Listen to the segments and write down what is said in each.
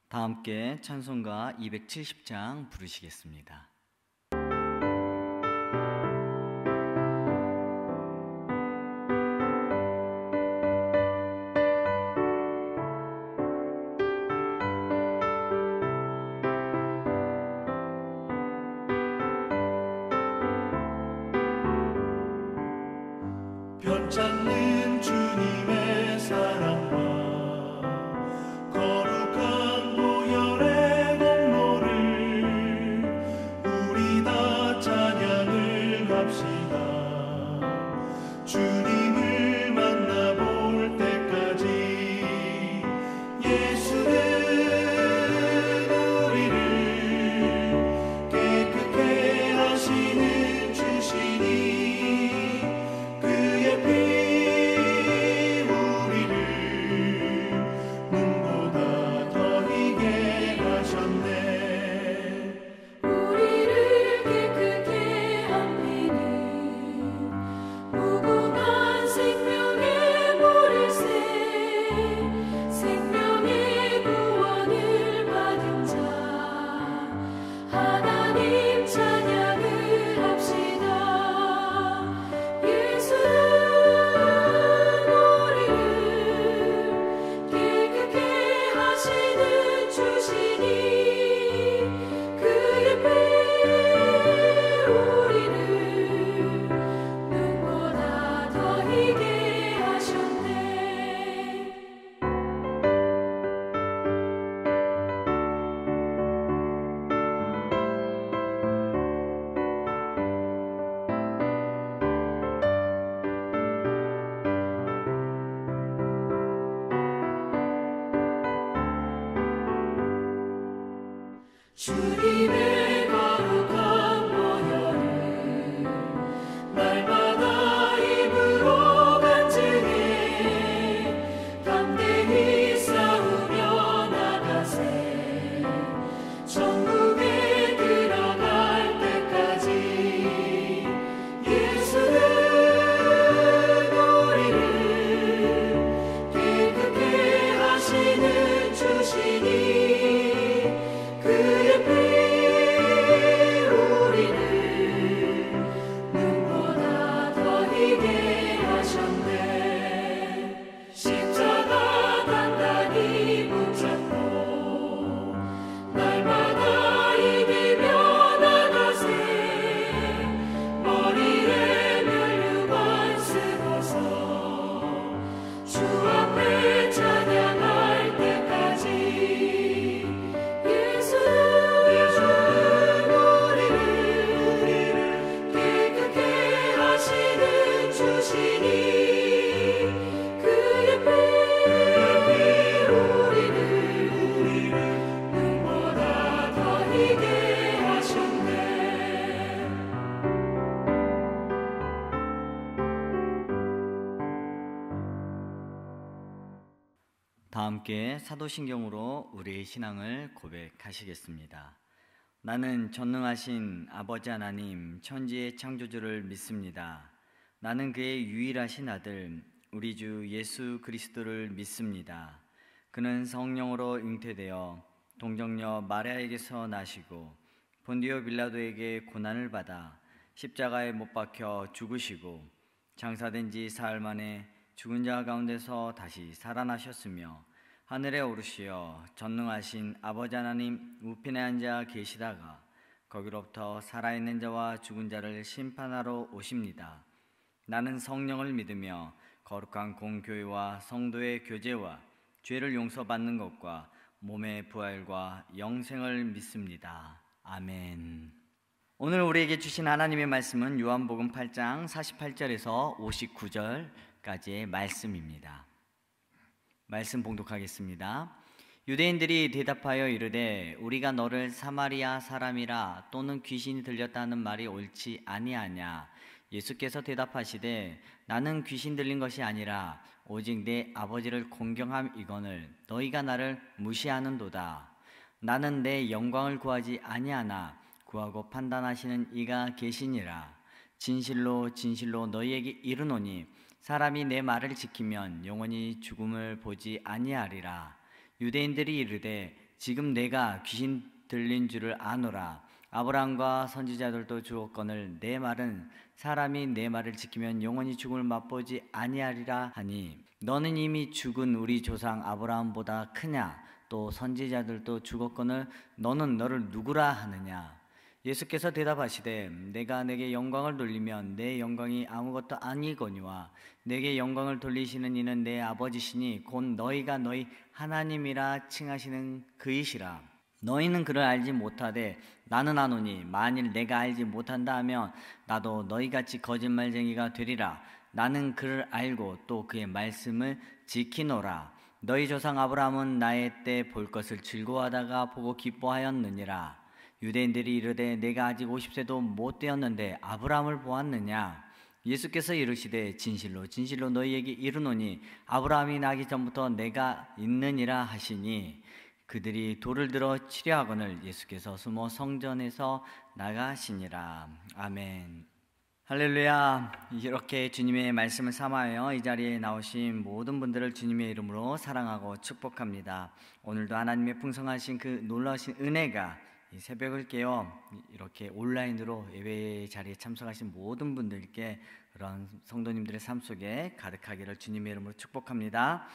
다 함께 찬송가 270장 부르시겠습니다. 변찮는 주님의 사랑과 거룩한 보혈의 공로를 우리 다 찬양을 합시다. 주님을 만나볼 때까지 예수는 우리를 깨끗게 하시는 주시니 주님의 거룩한 보혈을 날마다 입으로 간증해 담대히 싸우며 나가세. 천국에 들어갈 때까지 예수는 우리를 깨끗게 하시는 주시니 다 함께 사도신경으로 우리의 신앙을 고백하시겠습니다. 나는 전능하신 아버지 하나님 천지의 창조주를 믿습니다. 나는 그의 유일하신 아들 우리 주 예수 그리스도를 믿습니다. 그는 성령으로 잉태되어 동정녀 마리아에게서 나시고 본디오 빌라도에게 고난을 받아 십자가에 못 박혀 죽으시고 장사된 지 사흘 만에 죽은 자 가운데서 다시 살아나셨으며 하늘에 오르시어 전능하신 아버지 하나님 우편에 앉아 계시다가 거기로부터 살아있는 자와 죽은 자를 심판하러 오십니다. 나는 성령을 믿으며 거룩한 공교회와 성도의 교제와 죄를 용서받는 것과 몸의 부활과 영생을 믿습니다. 아멘. 오늘 우리에게 주신 하나님의 말씀은 요한복음 8장 48절에서 59절까지의 말씀입니다. 말씀 봉독하겠습니다. 유대인들이 대답하여 이르되 우리가 너를 사마리아 사람이라 또는 귀신이 들렸다는 말이 옳지 아니하냐. 예수께서 대답하시되 나는 귀신 들린 것이 아니라 오직 내 아버지를 공경함이거늘 너희가 나를 무시하는도다. 나는 내 영광을 구하지 아니하나 구하고 판단하시는 이가 계시니라. 진실로 진실로 너희에게 이르노니 사람이 내 말을 지키면 영원히 죽음을 보지 아니하리라. 유대인들이 이르되 지금 내가 귀신 들린 줄을 아노라. 아브라함과 선지자들도 주었거늘 내 말은 사람이 내 말을 지키면 영원히 죽음을 맛보지 아니하리라 하니 너는 이미 죽은 우리 조상 아브라함보다 크냐? 또 선지자들도 죽었거늘 너는 너를 누구라 하느냐? 예수께서 대답하시되 내가 내게 영광을 돌리면 내 영광이 아무것도 아니거니와 내게 영광을 돌리시는 이는 내 아버지시니 곧 너희가 너희 하나님이라 칭하시는 그이시라. 너희는 그를 알지 못하되 나는 아노니 만일 내가 알지 못한다 하면 나도 너희같이 거짓말쟁이가 되리라. 나는 그를 알고 또 그의 말씀을 지키노라. 너희 조상 아브라함은 나의 때 볼 것을 즐거워하다가 보고 기뻐하였느니라. 유대인들이 이르되 내가 아직 50세도 못 되었는데 아브라함을 보았느냐? 예수께서 이르시되 진실로 진실로 너희에게 이르노니 아브라함이 나기 전부터 내가 있느니라 하시니 그들이 돌을 들어 치려 하거늘 예수께서 숨어 성전에서 나가시니라. 아멘. 할렐루야. 이렇게 주님의 말씀을 삼아요 이 자리에 나오신 모든 분들을 주님의 이름으로 사랑하고 축복합니다. 오늘도 하나님의 풍성하신 그 놀라우신 은혜가 이 새벽을 깨워 이렇게 온라인으로 예배 자리에 참석하신 모든 분들께 그런 성도님들의 삶 속에 가득하기를 주님의 이름으로 축복합니다.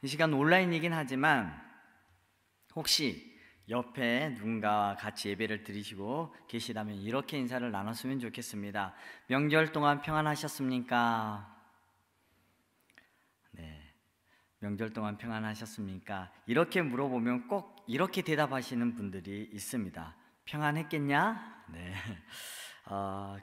이 시간 온라인이긴 하지만 혹시 옆에 누군가와 같이 예배를 드리시고 계시다면 이렇게 인사를 나눴으면 좋겠습니다. 명절 동안 평안하셨습니까? 네, 명절 동안 평안하셨습니까? 이렇게 물어보면 꼭 이렇게 대답하시는 분들이 있습니다. 평안했겠냐? 네.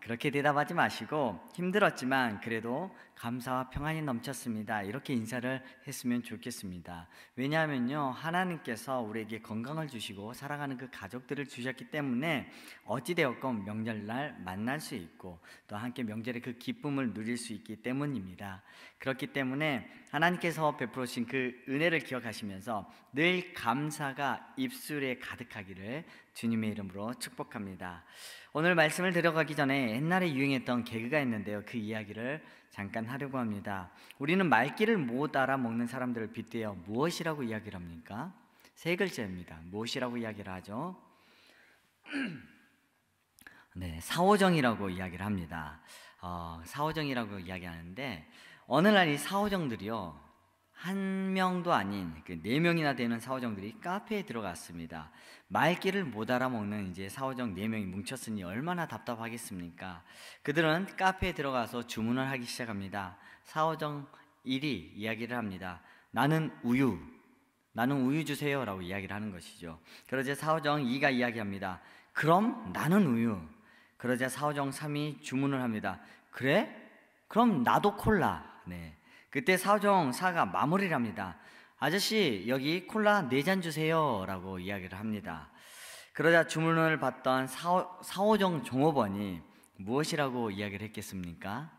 그렇게 대답하지 마시고 힘들었지만 그래도 감사와 평안이 넘쳤습니다. 이렇게 인사를 했으면 좋겠습니다. 왜냐하면요, 하나님께서 우리에게 건강을 주시고 사랑하는 그 가족들을 주셨기 때문에 어찌되었건 명절날 만날 수 있고 또 함께 명절의 그 기쁨을 누릴 수 있기 때문입니다. 그렇기 때문에 하나님께서 베풀어주신 그 은혜를 기억하시면서 늘 감사가 입술에 가득하기를 주님의 이름으로 축복합니다. 오늘 말씀을 들어가기 전에 옛날에 유행했던 개그가 있는데요, 그 이야기를 잠깐 하려고 합니다. 우리는 말귀를 못 알아먹는 사람들을 빗대어 무엇이라고 이야기를 합니까? 세 글자입니다. 무엇이라고 이야기를 하죠? 네, 사오정이라고 이야기를 합니다. 사오정이라고 이야기하는데 어느 날 이 사오정들이요, 한 명도 아닌 그 4명이나 되는 사오정들이 카페에 들어갔습니다. 말귀를 못 알아먹는 이제 사오정 4명이 뭉쳤으니 얼마나 답답하겠습니까? 그들은 카페에 들어가서 주문을 하기 시작합니다. 사오정 1이 이야기를 합니다. 나는 우유 주세요 라고 이야기를 하는 것이죠. 그러자 사오정 2가 이야기합니다. 그럼 나는 우유. 그러자 사오정 3이 주문을 합니다. 그래? 그럼 나도 콜라. 네. 그때 사오정 4가 마무리를 합니다. 아저씨 여기 콜라 4잔 주세요 라고 이야기를 합니다. 그러자 주문을 받던 사오정 종업원이 무엇이라고 이야기를 했겠습니까?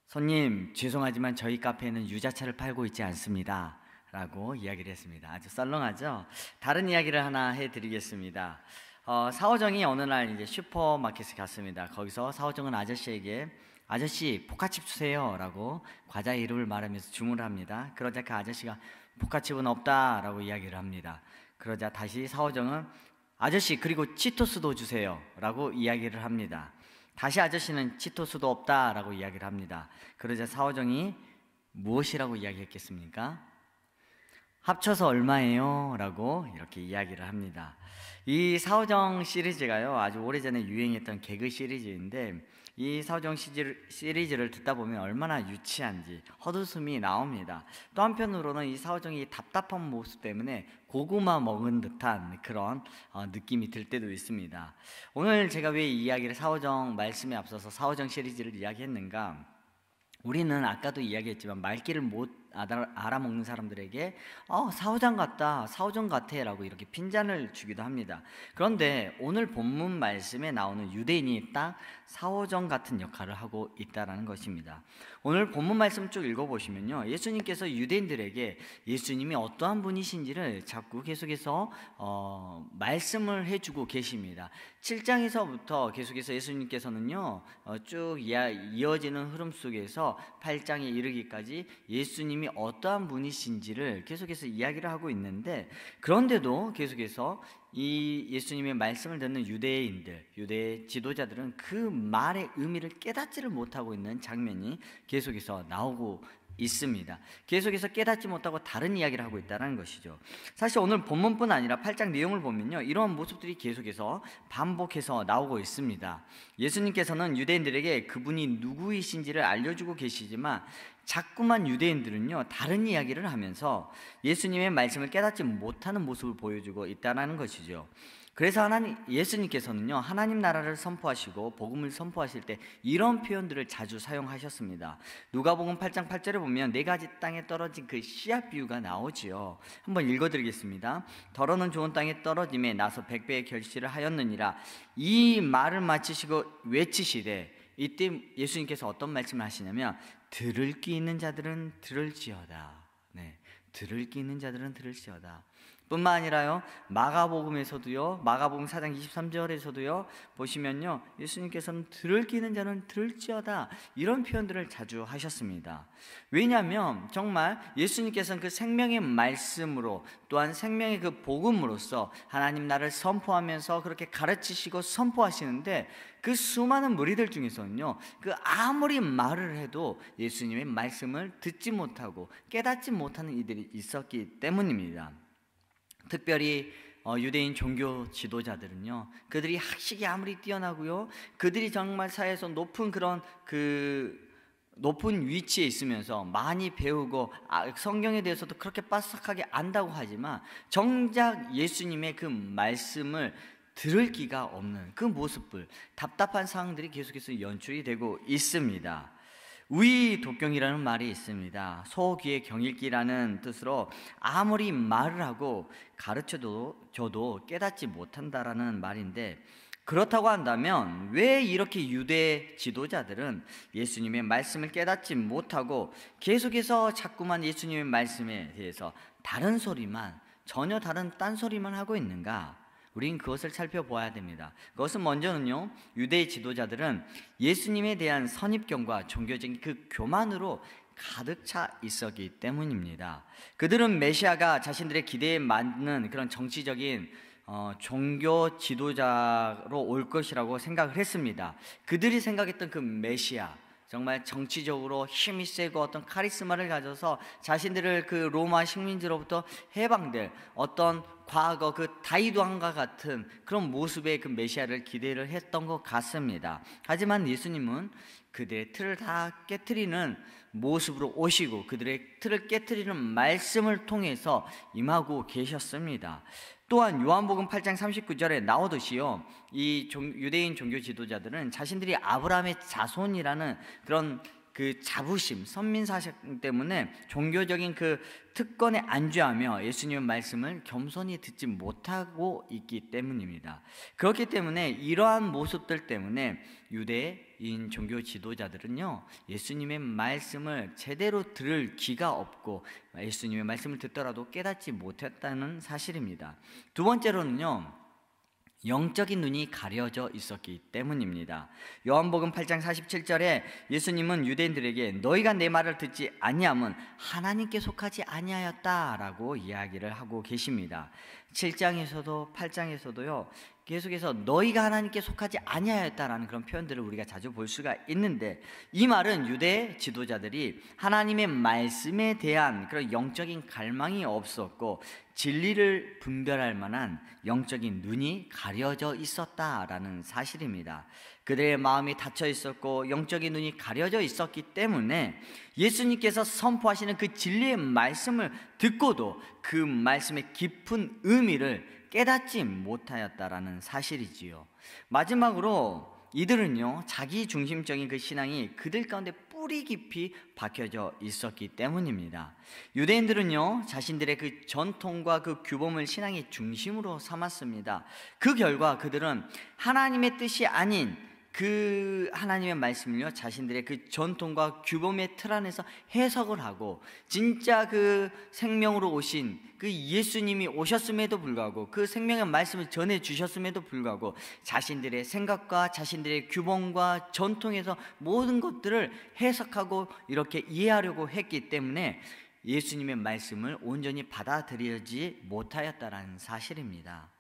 손님 죄송하지만 저희 카페에는 유자차를 팔고 있지 않습니다 라고 이야기를 했습니다. 아주 썰렁하죠? 다른 이야기를 하나 해드리겠습니다. 사오정이 어느 날 이제 슈퍼마켓에 갔습니다. 거기서 사오정은 아저씨에게 아저씨 포카칩 주세요 라고 과자 이름을 말하면서 주문을 합니다. 그러자 그 아저씨가 포카칩은 없다 라고 이야기를 합니다. 그러자 다시 사오정은 아저씨 그리고 치토스도 주세요 라고 이야기를 합니다. 다시 아저씨는 치토스도 없다 라고 이야기를 합니다. 그러자 사오정이 무엇이라고 이야기했겠습니까? 합쳐서 얼마예요? 라고 이렇게 이야기를 합니다. 이 사오정 시리즈가요, 아주 오래전에 유행했던 개그 시리즈인데 이 사오정 시리즈를 듣다 보면 얼마나 유치한지 헛웃음이 나옵니다. 또 한편으로는 이 사오정이 답답한 모습 때문에 고구마 먹은 듯한 그런 느낌이 들 때도 있습니다. 오늘 제가 왜 이 이야기를 사오정 말씀에 앞서서 사오정 시리즈를 이야기했는가? 우리는 아까도 이야기했지만 말귀를 못 알아먹는 사람들에게 사오정 같다, 사오정 같아 라고 이렇게 핀잔을 주기도 합니다. 그런데 오늘 본문 말씀에 나오는 유대인이 딱 사오정 같은 역할을 하고 있다는 것입니다. 오늘 본문 말씀 쭉 읽어보시면요, 예수님께서 유대인들에게 예수님이 어떠한 분이신지를 자꾸 계속해서 말씀을 해주고 계십니다. 7장에서부터 계속해서 예수님께서는요 쭉 이어지는 흐름 속에서 8장에 이르기까지 예수님이 예수님이 어떠한 분이신지를 계속해서 이야기를 하고 있는데, 그런데도 계속해서 이 예수님의 말씀을 듣는 유대인들, 유대 지도자들은 그 말의 의미를 깨닫지를 못하고 있는 장면이 계속해서 나오고 있습니다. 계속해서 깨닫지 못하고 다른 이야기를 하고 있다는 것이죠. 사실 오늘 본문뿐 아니라 8장 내용을 보면요, 이러한 모습들이 계속해서 반복해서 나오고 있습니다. 예수님께서는 유대인들에게 그분이 누구이신지를 알려주고 계시지만 자꾸만 유대인들은요, 다른 이야기를 하면서 예수님의 말씀을 깨닫지 못하는 모습을 보여주고 있다는 것이죠. 그래서 예수님께서는요, 하나님 나라를 선포하시고 복음을 선포하실 때 이런 표현들을 자주 사용하셨습니다. 누가복음 8장 8절에 보면 네 가지 땅에 떨어진 그 씨앗 비유가 나오지요. 한번 읽어드리겠습니다. 더러는 좋은 땅에 떨어짐에 나서 100배의 결실을 하였느니라. 이 말을 마치시고 외치시되, 이때 예수님께서 어떤 말씀을 하시냐면 들을 귀 있는 자들은 들을지어다. 네, 들을 귀 있는 자들은 들을지어다. 뿐만 아니라요, 마가복음에서도요, 마가복음 4장 23절에서도요 보시면요, 예수님께서는 들을 귀 있는 자는 들을지어다, 이런 표현들을 자주 하셨습니다. 왜냐하면 정말 예수님께서는 그 생명의 말씀으로, 또한 생명의 그 복음으로서 하나님 나라를 선포하면서 그렇게 가르치시고 선포하시는데, 그 수많은 무리들 중에서는요, 그 아무리 말을 해도 예수님의 말씀을 듣지 못하고 깨닫지 못하는 이들이 있었기 때문입니다. 특별히 유대인 종교 지도자들은요, 그들이 학식이 아무리 뛰어나고요, 그들이 정말 사회에서 높은 그런 높은 위치에 있으면서 많이 배우고 성경에 대해서도 그렇게 빠삭하게 안다고 하지만 정작 예수님의 그 말씀을 들을 기가 없는 그 모습들, 답답한 상황들이 계속해서 연출이 되고 있습니다. 우이독경이라는 말이 있습니다. 소귀의 경읽기라는 뜻으로 아무리 말을 하고 가르쳐도 깨닫지 못한다라는 말인데, 그렇다고 한다면 왜 이렇게 유대 지도자들은 예수님의 말씀을 깨닫지 못하고 계속해서 자꾸만 예수님의 말씀에 대해서 다른 소리만, 전혀 다른 딴소리만 하고 있는가? 우린 그것을 살펴보아야 됩니다. 그것은 먼저는요, 유대 지도자들은 예수님에 대한 선입견과 종교적인 그 교만으로 가득 차 있었기 때문입니다. 그들은 메시아가 자신들의 기대에 맞는 그런 정치적인 종교 지도자로 올 것이라고 생각을 했습니다. 그들이 생각했던 그 메시아, 정말 정치적으로 힘이 세고 어떤 카리스마를 가져서 자신들을 그 로마 식민지로부터 해방될 어떤 과거 그 다윗 왕과 같은 그런 모습의 그 메시아를 기대를 했던 것 같습니다. 하지만 예수님은 그들의 틀을 다 깨트리는 모습으로 오시고 그들의 틀을 깨트리는 말씀을 통해서 임하고 계셨습니다. 또한 요한복음 8장 39절에 나오듯이요, 이 유대인 종교 지도자들은 자신들이 아브라함의 자손이라는 그런 그 자부심, 선민사상 때문에 종교적인 그 특권에 안주하며 예수님의 말씀을 겸손히 듣지 못하고 있기 때문입니다. 그렇기 때문에 이러한 모습들 때문에 유대인 종교 지도자들은요, 예수님의 말씀을 제대로 들을 귀가 없고 예수님의 말씀을 듣더라도 깨닫지 못했다는 사실입니다. 두 번째로는요, 영적인 눈이 가려져 있었기 때문입니다. 요한복음 8장 47절에 예수님은 유대인들에게 너희가 내 말을 듣지 아니함은 하나님께 속하지 아니하였다라고 이야기를 하고 계십니다. 7장에서도 8장에서도요, 계속해서 너희가 하나님께 속하지 아니하였다라는 그런 표현들을 우리가 자주 볼 수가 있는데, 이 말은 유대 지도자들이 하나님의 말씀에 대한 그런 영적인 갈망이 없었고 진리를 분별할 만한 영적인 눈이 가려져 있었다라는 사실입니다. 그들의 마음이 닫혀 있었고 영적인 눈이 가려져 있었기 때문에 예수님께서 선포하시는 그 진리의 말씀을 듣고도 그 말씀의 깊은 의미를 깨닫지 못하였다라는 사실이지요. 마지막으로 이들은요, 자기 중심적인 그 신앙이 그들 가운데 뿌리 깊이 박혀져 있었기 때문입니다. 유대인들은요, 자신들의 그 전통과 그 규범을 신앙의 중심으로 삼았습니다. 그 결과 그들은 하나님의 뜻이 아닌 그 하나님의 말씀을요, 자신들의 그 전통과 규범의 틀 안에서 해석을 하고 진짜 그 생명으로 오신 그 예수님이 오셨음에도 불구하고 그 생명의 말씀을 전해 주셨음에도 불구하고 자신들의 생각과 자신들의 규범과 전통에서 모든 것들을 해석하고 이렇게 이해하려고 했기 때문에 예수님의 말씀을 온전히 받아들이지 못하였다라는 사실입니다.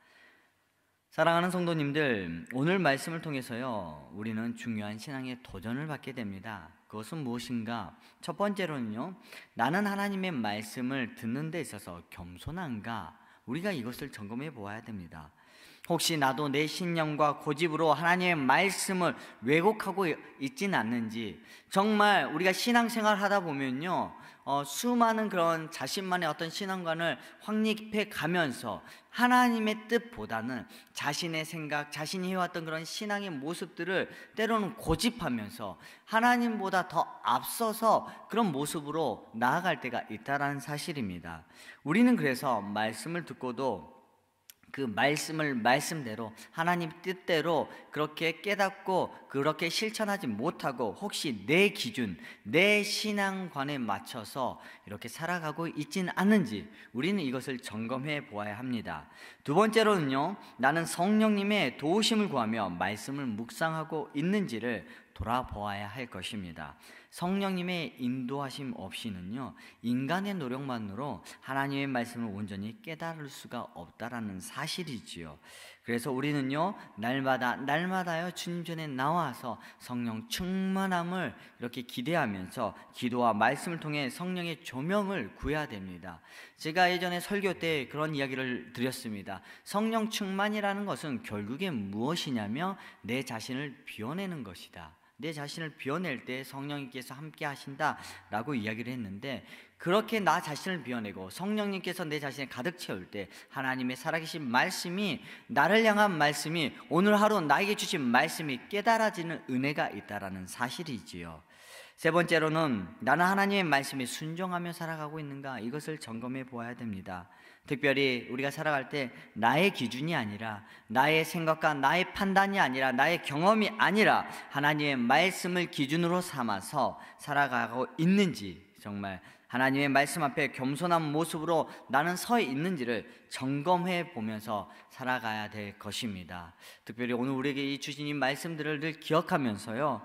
사랑하는 성도님들, 오늘 말씀을 통해서요, 우리는 중요한 신앙의 도전을 받게 됩니다. 그것은 무엇인가? 첫 번째로는요, 나는 하나님의 말씀을 듣는 데 있어서 겸손한가? 우리가 이것을 점검해 보아야 됩니다. 혹시 나도 내 신념과 고집으로 하나님의 말씀을 왜곡하고 있지는 않는지, 정말 우리가 신앙생활 하다 보면요, 수많은 그런 자신만의 어떤 신앙관을 확립해 가면서 하나님의 뜻보다는 자신의 생각, 자신이 해왔던 그런 신앙의 모습들을 때로는 고집하면서 하나님보다 더 앞서서 그런 모습으로 나아갈 때가 있다는 사실입니다. 우리는 그래서 말씀을 듣고도 그 말씀을 말씀대로 하나님 뜻대로 그렇게 깨닫고 그렇게 실천하지 못하고 혹시 내 기준, 내 신앙관에 맞춰서 이렇게 살아가고 있지는 않는지 우리는 이것을 점검해 보아야 합니다. 두 번째로는요, 나는 성령님의 도우심을 구하며 말씀을 묵상하고 있는지를 돌아보아야 할 것입니다. 성령님의 인도하심 없이는요, 인간의 노력만으로 하나님의 말씀을 온전히 깨달을 수가 없다라는 사실이지요. 그래서 우리는요, 날마다요 주님 전에 나와서 성령 충만함을 이렇게 기대하면서 기도와 말씀을 통해 성령의 조명을 구해야 됩니다. 제가 예전에 설교 때 그런 이야기를 드렸습니다. 성령 충만이라는 것은 결국에 무엇이냐며 내 자신을 비워내는 것이다. 내 자신을 비워낼 때 성령님께서 함께 하신다라고 이야기를 했는데, 그렇게 나 자신을 비워내고 성령님께서 내 자신을 가득 채울 때 하나님의 살아계신 말씀이, 나를 향한 말씀이, 오늘 하루 나에게 주신 말씀이 깨달아지는 은혜가 있다라는 사실이지요. 세 번째로는 나는 하나님의 말씀에 순종하며 살아가고 있는가, 이것을 점검해 보아야 됩니다. 특별히 우리가 살아갈 때 나의 기준이 아니라, 나의 생각과 나의 판단이 아니라, 나의 경험이 아니라 하나님의 말씀을 기준으로 삼아서 살아가고 있는지, 정말 하나님의 말씀 앞에 겸손한 모습으로 나는 서 있는지를 점검해 보면서 살아가야 될 것입니다. 특별히 오늘 우리에게 이 주신 이 말씀들을 늘 기억하면서요,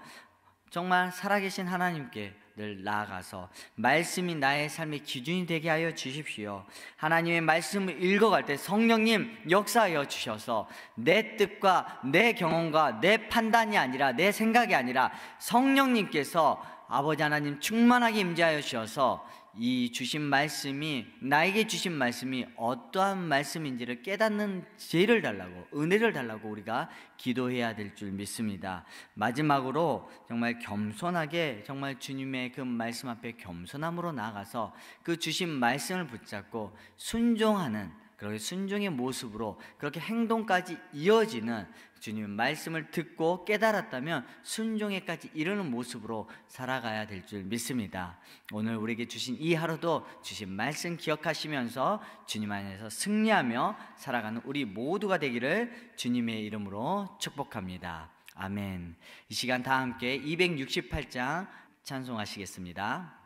정말 살아계신 하나님께 늘 나아가서 말씀이 나의 삶의 기준이 되게 하여 주십시오. 하나님의 말씀을 읽어갈 때 성령님 역사하여 주셔서 내 뜻과 내 경험과 내 판단이 아니라, 내 생각이 아니라 성령님께서 아버지 하나님 충만하게 임재하여 주셔서 이 주신 말씀이, 나에게 주신 말씀이 어떠한 말씀인지를 깨닫는 지혜를 달라고, 은혜를 달라고 우리가 기도해야 될 줄 믿습니다. 마지막으로 정말 겸손하게, 정말 주님의 그 말씀 앞에 겸손함으로 나아가서 그 주신 말씀을 붙잡고 순종하는, 그렇게 순종의 모습으로 그렇게 행동까지 이어지는, 주님의 말씀을 듣고 깨달았다면 순종에까지 이르는 모습으로 살아가야 될 줄 믿습니다. 오늘 우리에게 주신 이 하루도 주신 말씀 기억하시면서 주님 안에서 승리하며 살아가는 우리 모두가 되기를 주님의 이름으로 축복합니다. 아멘. 이 시간 다 함께 268장 찬송하시겠습니다.